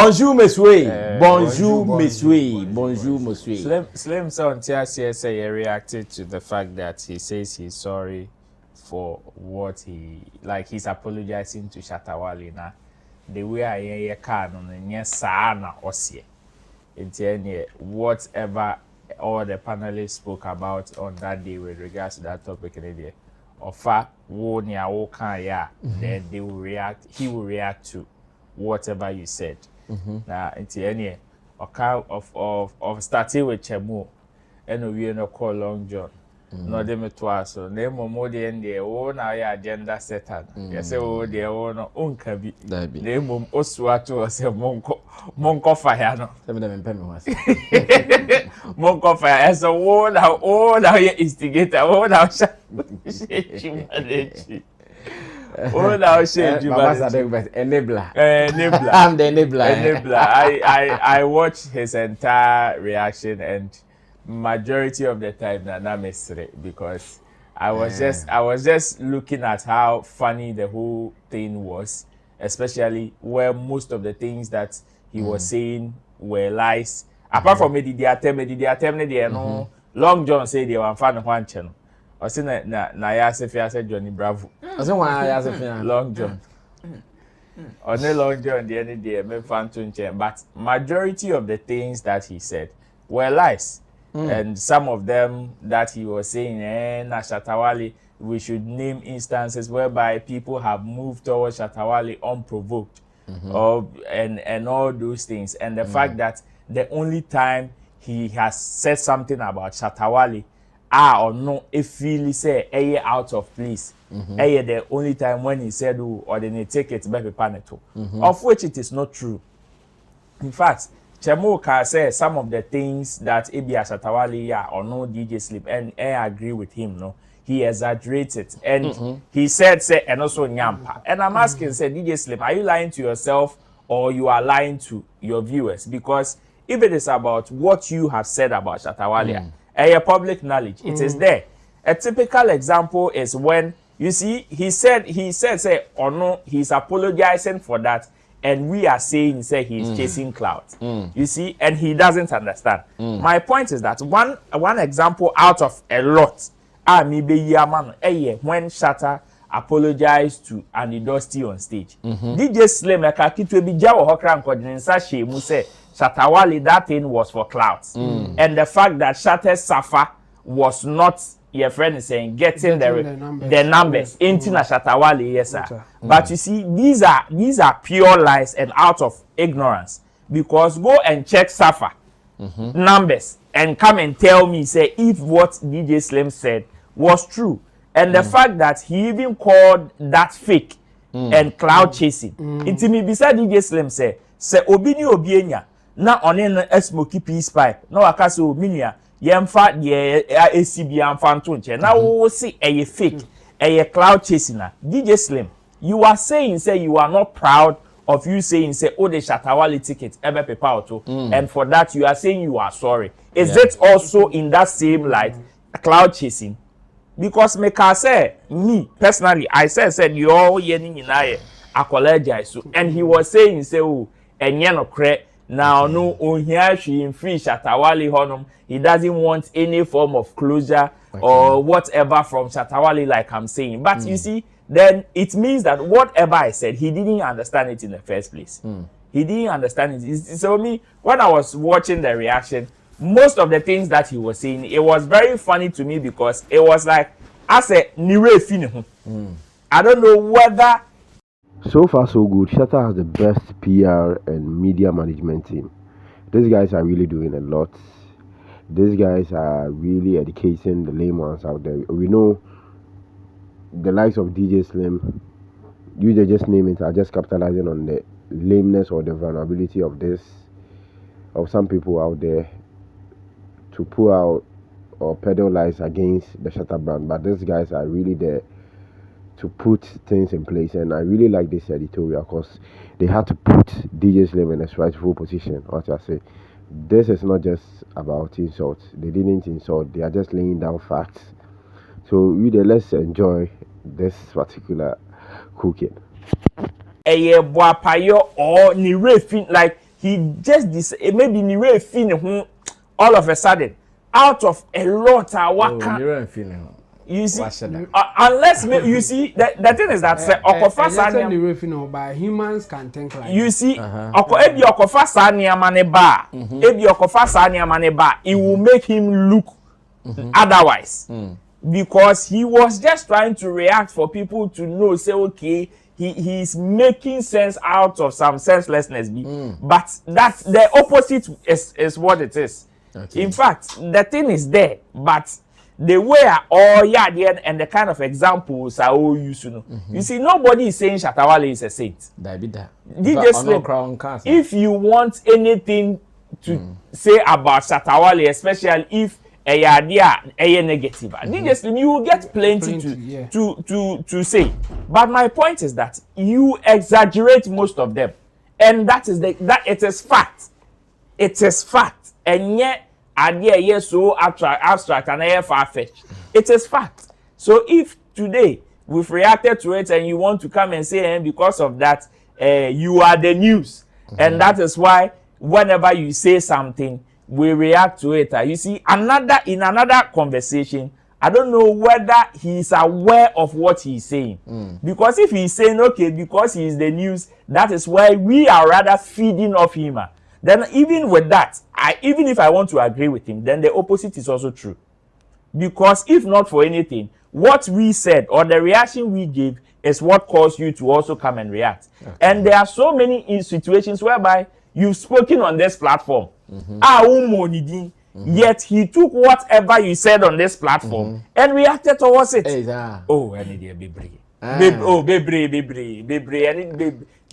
Bonjour, monsieur. Bonjour, monsieur. Bonjour, monsieur. Slim Son say he reacted to the fact that he says he's sorry for what he's apologizing to Shatta Wale now. The way I can on the sana osie. Whatever all the panelists spoke about on that day with regards to that topic, offer then they will react. He will react to whatever you said. Now, it's any of starting with Chemo, and we no call Long John. No, they me twice. So, name more the end there. Oh, now your agenda set on. Yes, oh, they own unkabi. Name Oswato or say Monko Fire. No, Monko Fire. As a word, how you instigator, oh, now oh, now shame you, enabler. I'm the enabler. I watched his entire reaction, and majority of the time that mystery, because I was just looking at how funny the whole thing was, especially where most of the things that he was saying were lies. Apart from the attempt, Long John said they were fan of one channel. I said na said Johnny Bravo. I said why Long John. Only Long John the end day me fan to but majority of the things that he said were lies. And some of them that he was saying, na Shatta Wale, we should name instances whereby people have moved towards Shatta Wale unprovoked, and all those things. And the fact that the only time he has said something about Shatta Wale, or no, if he say out of place, the only time when he said, or then he take it back paneto, of which it is not true. In fact, Chemuka says some of the things that Shatta Wale or no DJ Slip, and I agree with him. No, he exaggerated, and he said, and also Nyampa. And I'm asking, DJ Slip, are you lying to yourself or you are lying to your viewers? Because if it is about what you have said about Shatta Wale, public knowledge, it is there. A typical example is when you see he said or no, he's apologizing for that. And we are saying, he's chasing clouds. You see, and he doesn't understand. My point is that one example out of a lot, when Shatta apologized to Andy Dusty on stage. DJ Slim, like a kid will be Jawa Hokran Kodin Sashi, who said Shatta Wale, that thing was for clouds. And the fact that Shatta Safa was not, your friend is saying, getting the numbers into Shatta Wale, yes, sir. But you see, these are pure lies and out of ignorance. Because go and check Safa numbers and come and tell me, say, if what DJ Slim said was true. And the fact that he even called that fake and cloud chasing. It's me beside DJ Slim say obini obienya na onen a smoky peace pipe. No akase ominia yemfa de ACB amfa nto nche. Na wo see a fake, a cloud chasing. DJ Slim, you are saying you are not proud of you saying oh the Shatta Wale ticket ebe pepa auto, and for that you are saying you are sorry. Is it also in that same light cloud chasing? Because me can say me personally, I said you all yeni inaye apologize so, and he was saying oh enye no kre now no on here she in free Shatta Wale honum, he doesn't want any form of closure or whatever from Shatta Wale, like I'm saying. But you see, then it means that whatever I said, he didn't understand it in the first place. He didn't understand it. So me, when I was watching the reaction, most of the things that he was saying, it was very funny to me because it was like, I said, I don't know whether. So far, so good. Shatta has the best PR and media management team. These guys are really doing a lot. These guys are really educating the layman's out there. We know the likes of DJ Slim, they just name it, are just capitalizing on the lameness or the vulnerability of some people out there to pull out or peddle lies against the Shatta brand. But these guys are really there to put things in place, and I really like this editorial because they had to put DJ Slim in a rightful position. What I say, this is not just about insults. They didn't insult, they are just laying down facts. So really, let's enjoy this particular cooking. Or ni refin, like he just maybe ni way feeling all of a sudden out of a lot you see unless you see the thing is that but humans can think like you see ebi okofa sa niama ne ba ebi okofa sa niama ne ba it will make him look otherwise because he was just trying to react for people to know say okay he's making sense out of some senselessness but that's the opposite is what it is. Okay. In fact the thing is there but the way and the kind of examples are all used to know. You see, nobody is saying Shatta Wale is a saint. DJ Slim, if you want anything to say about Shatta Wale, especially if a idea negative, DJ Slim, you will get plenty to say. But my point is that you exaggerate most of them, and that it is fact. It is fact, and yet. Idea yes so abstract and far-fetched. It is fact. So if today we've reacted to it and you want to come and say because of that you are the news and that is why whenever you say something we react to it. You see in another conversation I don't know whether he's aware of what he's saying because if he's saying okay because he is the news that is why we are rather feeding off him. Then even with that, even if I want to agree with him, then the opposite is also true. Because if not for anything, what we said or the reaction we gave is what caused you to also come and react. Okay. And there are so many situations whereby you've spoken on this platform. Yet he took whatever you said on this platform and reacted towards it. Oh, I need a baby.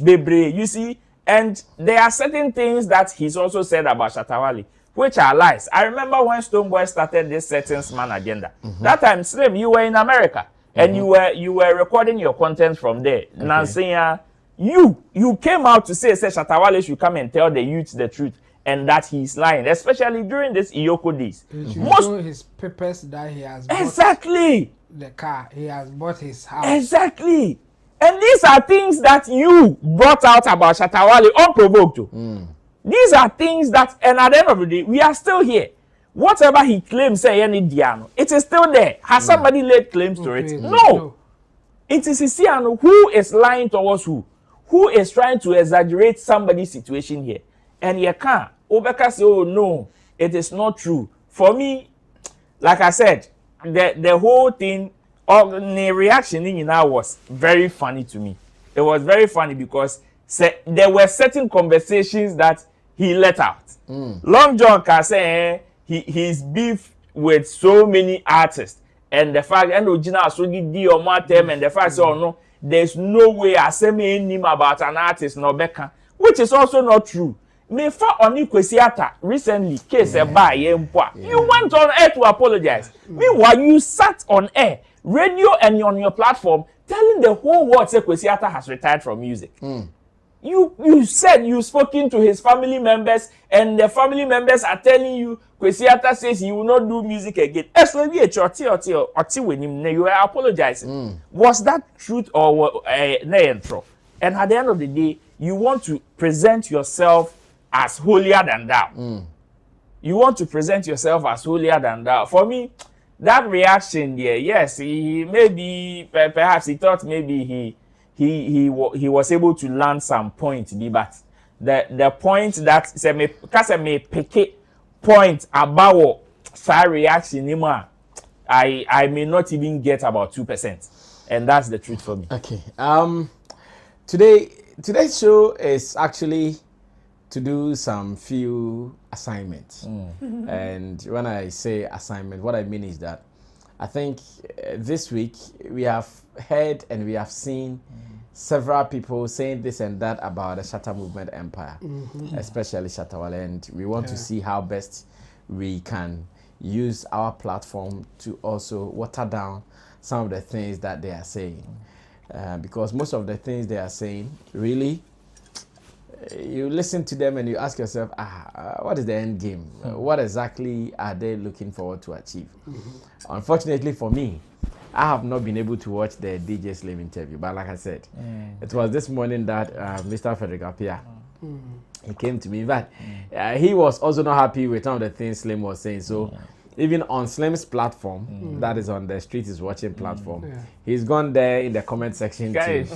Baby. You see? And there are certain things that he's also said about Shatta Wale, which are lies. I remember when Stonebwoy started this Settings Man agenda. That time, Slim, you were in America and you were recording your content from there. Okay. Nancy, you came out to say Shatta Wale should come and tell the youth the truth and that he's lying, especially during this Iyoko days. Most his papers that he has bought the car, he has bought his house. Exactly. And these are things that you brought out about Shatta Wale unprovoked. These are things that, and at the end of the day, we are still here. Whatever he claims, it is still there. Has somebody laid claims to it? No. It is Isiano who is lying towards who is trying to exaggerate somebody's situation here. And you can't. Obeka say, oh no, it is not true. For me, like I said, the whole thing, the reaction in now was very funny to me. It was very funny because there were certain conversations that he let out. Long John can say he's beef with so many artists, and the fact and original so di or matem and the fact so no, there's no way I say me him about an artist no beka, which is also not true. Me for Oni Kwesiata recently case by you went on air to apologize. Meanwhile, you sat on air, radio and on your platform telling the whole world say Kwesiata has retired from music. You said you've spoken to his family members and the family members are telling you Kwesiata says he will not do music again. You are apologizing. Was that truth or intro? And at the end of the day, you want to present yourself as holier than thou. You want to present yourself as holier than thou. For me, that reaction there, yes, he maybe perhaps he thought maybe he was able to land some point, but the point that say me pick point about that reaction, I may not even get about 2%, and that's the truth for me. Okay. Today's show is actually to do some few assignments. And when I say assignment, what I mean is that I think this week we have heard and we have seen several people saying this and that about the Shatta movement empire, especially Shatta Wale, and we want to see how best we can use our platform to also water down some of the things that they are saying. Because most of the things they are saying, really, you listen to them and you ask yourself, what is the end game? What exactly are they looking forward to achieve? Unfortunately for me, I have not been able to watch the DJ Slim interview, but like I said, it was this morning that Mr. Frederick Appiah He came to me. In fact, he was also not happy with some of the things Slim was saying. So even on Slim's platform, that is on the Street is Watching platform, he's gone there in the comment section Guys,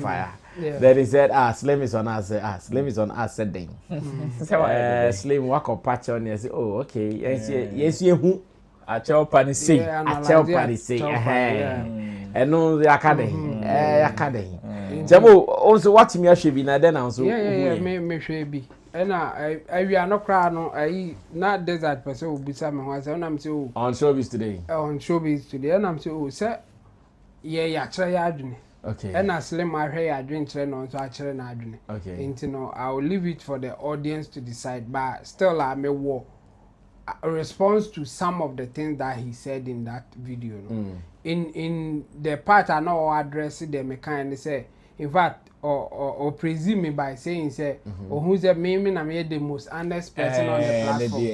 fire. Then he said, Slim is on us. Slim is on us. Said Slim walk up patch on. He said, oh, okay. Yes, you. I tell Pani say. And no, the academy. Academy. Jabo also watch me. I should be then also. Yeah, me should be. And we are not crying. I not desert person will be some. And I'm so on showbiz today. On showbiz today, and I'm so sir. Yeah, try adwene. Okay. And as Slim my hair adwene try no so actually na adwene. Okay. And you know, I will leave it for the audience to decide. But still, I may war a response to some of the things that he said in that video. No? In the part I know addressing the mechanic say, in fact, or praise me by saying say, or who's the me the most honest person on the platform.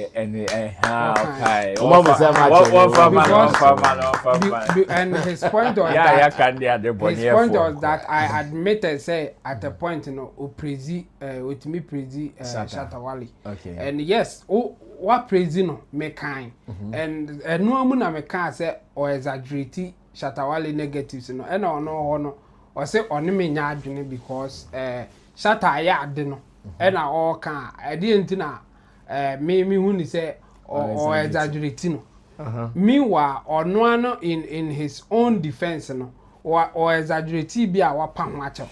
And his point was that I admitted say at a point praise with me praise Shatta Wale. Okay. And yes, what praise me kind and no one me can say or exaggerate Shatta Wale negatives no and no or say on me nyadwene because Shatta ya ade no and all can I didn't na me who ni say or exaggerate no meanwhile or no in his own defense no or exaggerate bi a wapa ho acho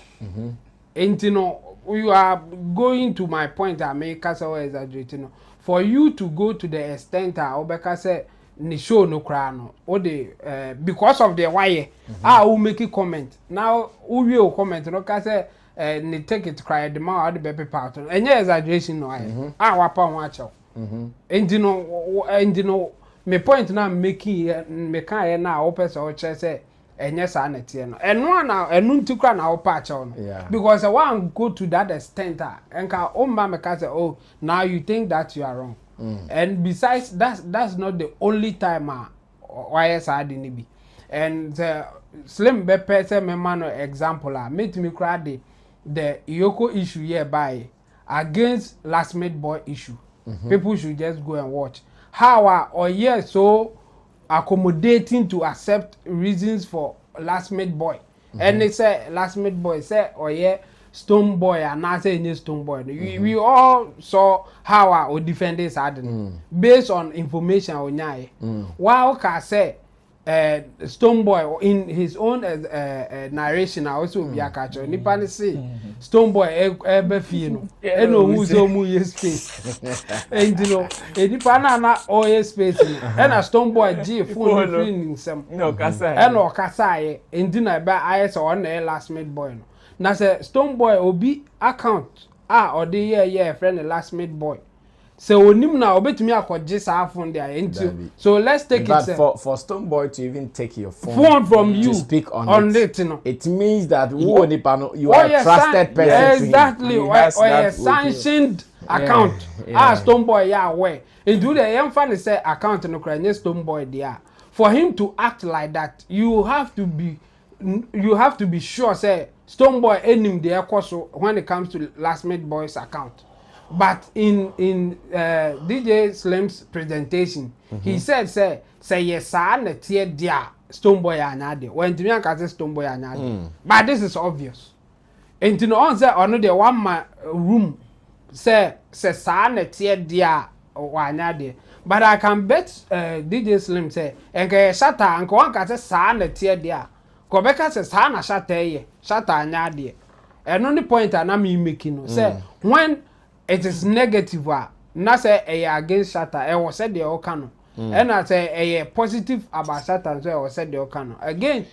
no you are going to my point I make us or exaggerate no for you to go to the extent obeka say ni show no cry no o de because of the why who make a comment now who will comment no ka say ni take it cry the man the baby part and exaggeration no wapa ho acho no me point na making me kan na o person o che say enye sa na tie no eno na enu ntikra na o pa acho no because I want go to that extent enka o mma me ka say oh now you think that you are wrong. And besides that's not the only time why sa de ni bi and Slim be person me man example make me cry the Yoko issue here by against last made boy issue. People should just go and watch how or so accommodating to accept reasons for last made boy and they say last made boy say or Stone Boy and not saying Stone Boy. We all saw how our defenders had based on information on Nyai. While can say Stone Boy in his own narration also be a catcher. Nipani say Stone Boy ebefino. Eno who's omu space. And you know, Nipana na all space. And a Stone Boy G phone in some no kasa. And or kasa and dinner by IS on the last made boy. Na say Stone Boy obi account or the year friend the last made boy. So onim na obetumi akogye sa phone there into. So let's take it for Stone Boy to even take your phone from you to speak on it. It means that you are a trusted person. Exactly. Or a sanctioned account. Stone Boy aware. And do the emphane say account no cry Stone Boy there. For him to act like that, you have to be sure say Stone Boy enim the ekoso when it comes to last made boys account. But in DJ Slim's presentation, he said say yes na tie dia Stone Boy anyade. When to me can say Stone Boy anyade. But this is obvious. And to no on say on the one man room say sa na tie dia anyade. But I can bet DJ Slim say enke Shatta anko wan ka say sa na tie dia. Kobeka says Hana Shatta anyade. And only point I am making say when it is negative na say against Shatta was said the okano. And I say positive about Shatta so I said the okano. Again